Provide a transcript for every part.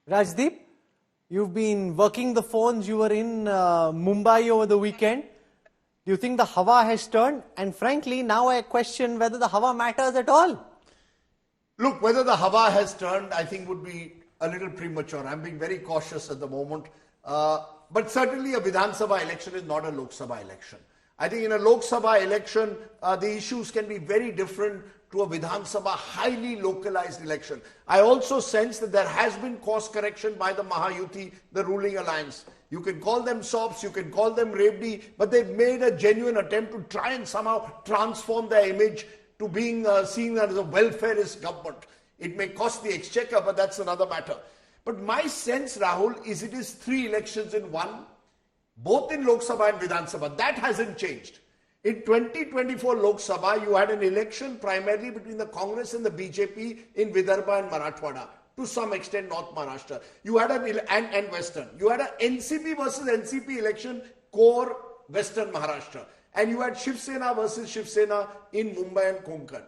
Rajdeep, you've been working the phones. You were in Mumbai over the weekend. Do you think the Hawa has turned? And frankly, now I question whether the Hawa matters at all. Look, whether the Hawa has turned, I think would be a little premature. I'm being very cautious at the moment. But certainly a Vidhan Sabha election is not a Lok Sabha election. I think in a Lok Sabha election, the issues can be very different to a Vidhan Sabha highly localized election. I also sense that there has been course correction by the Mahayuti, the ruling alliance. You can call them sops, you can call them Rebdi, but they've made a genuine attempt to try and somehow transform their image to being seen as a welfarist government. It may cost the exchequer, but that's another matter. But my sense, Rahul, is it is 3 elections in one, both in Lok Sabha and Vidhan Sabha. That hasn't changed. In 2024 Lok Sabha, you had an election primarily between the Congress and the BJP in Vidarbha and Marathwada, to some extent North Maharashtra. You had and Western. You had an NCP versus NCP election, core Western Maharashtra. And you had Shiv Sena versus Shiv Sena in Mumbai and Konkan.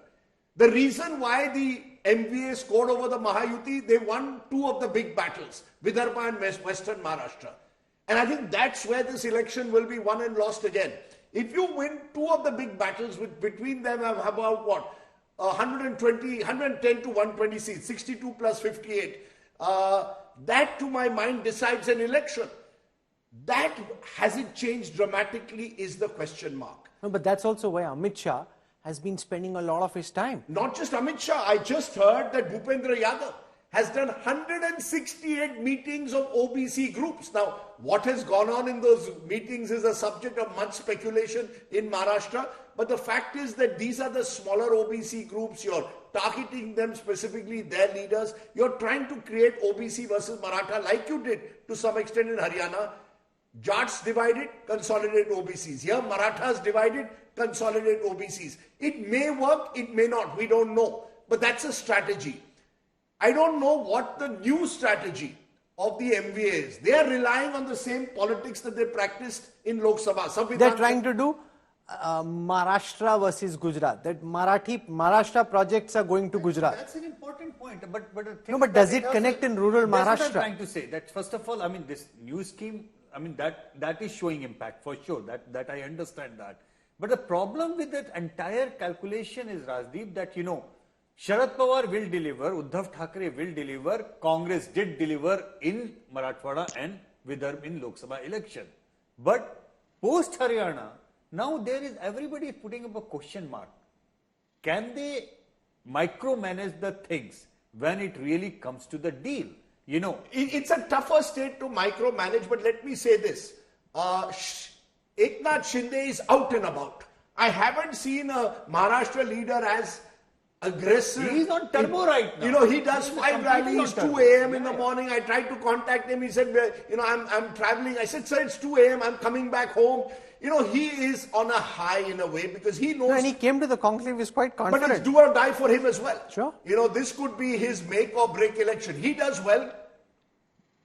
The reason why the MVA scored over the Mahayuti, they won 2 of the big battles, Vidarbha and Western Maharashtra. And I think that's where this election will be won and lost again. If you win 2 of the big battles, with between them have about what? 110 to 120 seats, 62 plus 58. That to my mind decides an election. That, has it changed dramatically, is the question mark. No, but that's also why Amit Shah has been spending a lot of his time. Not just Amit Shah. I just heard that Gupindra Yadav has done 168 meetings of OBC groups. Now, what has gone on in those meetings is a subject of much speculation in Maharashtra. But the fact is that these are the smaller OBC groups. You're targeting them specifically, their leaders. You're trying to create OBC versus Maratha like you did to some extent in Haryana. Jats divided, consolidate OBCs. Here, Marathas divided, consolidate OBCs. It may work, it may not. We don't know. But that's a strategy. I don't know what the new strategy of the MVA is. They are relying on the same politics that they practiced in Lok Sabha. They're trying to do Maharashtra versus Gujarat. That Maharashtra projects are going to Gujarat. That's an important point. But does it connect in rural Maharashtra? That's what I'm trying to say. That first of all, I mean, this new scheme, I mean, that is showing impact for sure. That I understand that. But the problem with that entire calculation is, Rajdeep, that, you know, Sharad Pawar will deliver, Uddhav Thackeray will deliver, Congress did deliver in Marathwada and Vidarbha in Lok Sabha election. But post Haryana, now there is everybody putting up a question mark. Can they micromanage the things when it really comes to the deal? You know, it's a tougher state to micromanage, but let me say this. Eknath Shinde is out and about. I haven't seen a Maharashtra leader as aggressive. He's on turbo right now. You know, he does 5 rallies, 2 a.m. in the morning. I tried to contact him. He said, you know, I'm traveling. I said, sir, it's 2 a.m. I'm coming back home. You know, he is on a high in a way because he knows. And he came to the conclave, he was quite confident. But it's do or die for him as well. Sure. You know, this could be his make or break election. He does well,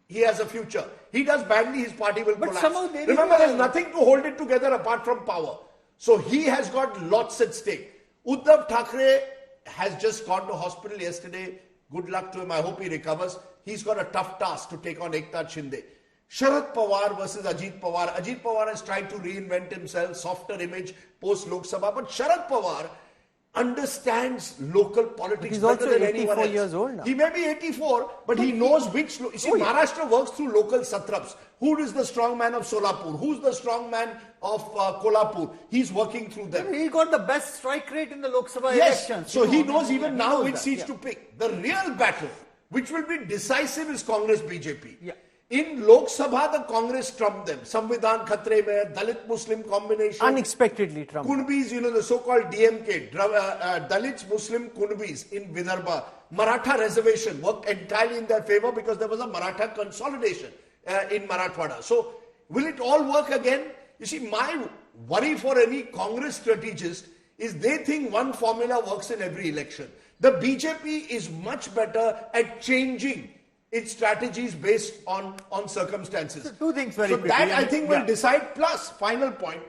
he has a future. He does badly, his party will collapse. Remember, there's nothing to hold it together apart from power. So he has got lots at stake. Uddhav Thackeray has just gone to hospital yesterday. Good luck to him. I hope he recovers. He's got a tough task to take on Eknath Shinde. Sharad Pawar versus Ajit Pawar. Ajit Pawar has tried to reinvent himself, softer image post Lok Sabha. But Sharad Pawar understands local politics better than anyone else. Years old now. He may be 84, but he knows which. You see, Maharashtra works through local satraps. Who is the strong man of Solapur? Who's the strong man of Kolhapur? He's working through them. He got the best strike rate in the Lok Sabha elections. elections. So he knows even now which seats to pick. The real battle, which will be decisive, is Congress BJP. Yeah. In Lok Sabha, the Congress trumped them. Samvidhan Khatre mein, Dalit Muslim combination. Unexpectedly trumped. Kunbis, you know, the so-called DMK, Dalits Muslim Kunbis in Vidarbha. Maratha reservation worked entirely in their favor because there was a Maratha consolidation in Marathwada. So, will it all work again? You see, my worry for any Congress strategist is they think one formula works in every election. The BJP is much better at changing its strategies based on circumstances. So 2 things very quickly. That I think will decide. Plus, final point,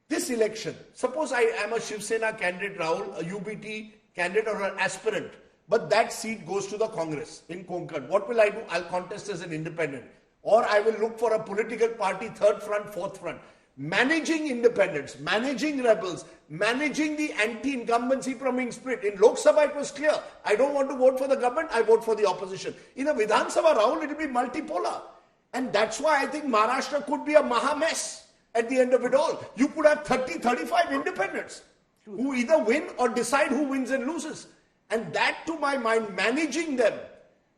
this election, suppose I am a Shiv Sena candidate, Rahul, a UBT candidate or an aspirant but that seat goes to the Congress in Konkan. What will I do? I'll contest as an independent. Or I will look for a political party, third front, fourth front. Managing independents, managing rebels, managing the anti-incumbency from split. In Lok Sabha, it was clear. I don't want to vote for the government, I vote for the opposition. In a Vidhan Sabha, Rahul, it will be multipolar. And that's why I think Maharashtra could be a maha mess at the end of it all. You could have 30, 35 independents who either win or decide who wins and loses. And that, to my mind, managing them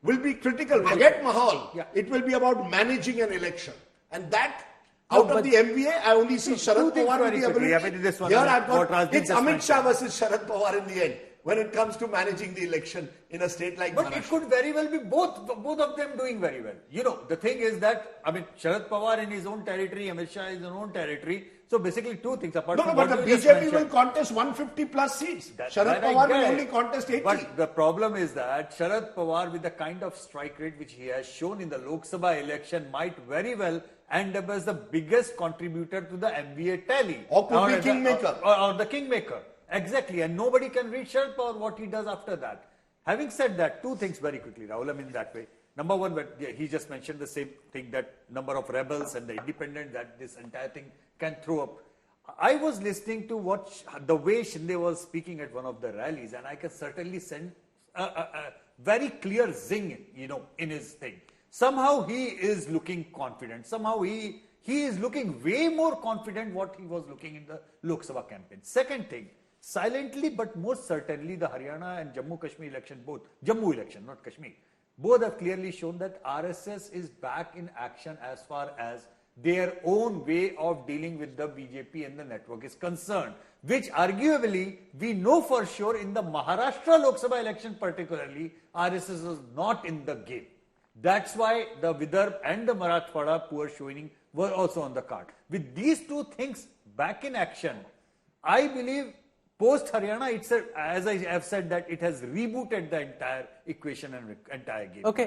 will be critical. Forget Mahal. Yeah. It will be about managing an election. And that, out of the MBA, I only see Sharad Pawar with the ability. Here I've got, it's Amit Shah versus Sharad Pawar in the end, when it comes to managing the election in a state like But Maharashtra. it could very well be both of them doing very well. You know, the thing is that, I mean, Sharad Pawar in his own territory, Amit Shah in his own territory. So basically two things. Apart No, from but what the you just BJP mentioned. will contest 150 plus seats. Sharad That I Pawar will get. only contest 80. But the problem is that Sharad Pawar, with the kind of strike rate which he has shown in the Lok Sabha election, might very well end up as the biggest contributor to the MVA tally. Or could be kingmaker. Or the kingmaker. Exactly. And nobody can read Sharad Pawar what he does after that. Having said that, two things very quickly, Rahul, I mean that way. Number one, he just mentioned the same thing, that number of rebels and the independent that this entire thing can throw up. I was listening to the way Shinde was speaking at one of the rallies, and I can certainly send a very clear zing, you know, in his thing. Somehow he is looking confident. Somehow he is looking way more confident what he was looking in the Lok Sabha campaign. Second thing, silently but most certainly the Haryana and Jammu Kashmir election, Jammu election, not Kashmir, both have clearly shown that RSS is back in action as far as their own way of dealing with the BJP and the network is concerned, which arguably we know for sure in the Maharashtra Lok Sabha election particularly, RSS was not in the game. That's why the Vidarbha and the Marathas poor showing were also on the card. With these two things back in action, I believe post Haryana itself, as I have said, that it has rebooted the entire equation and entire game. Okay.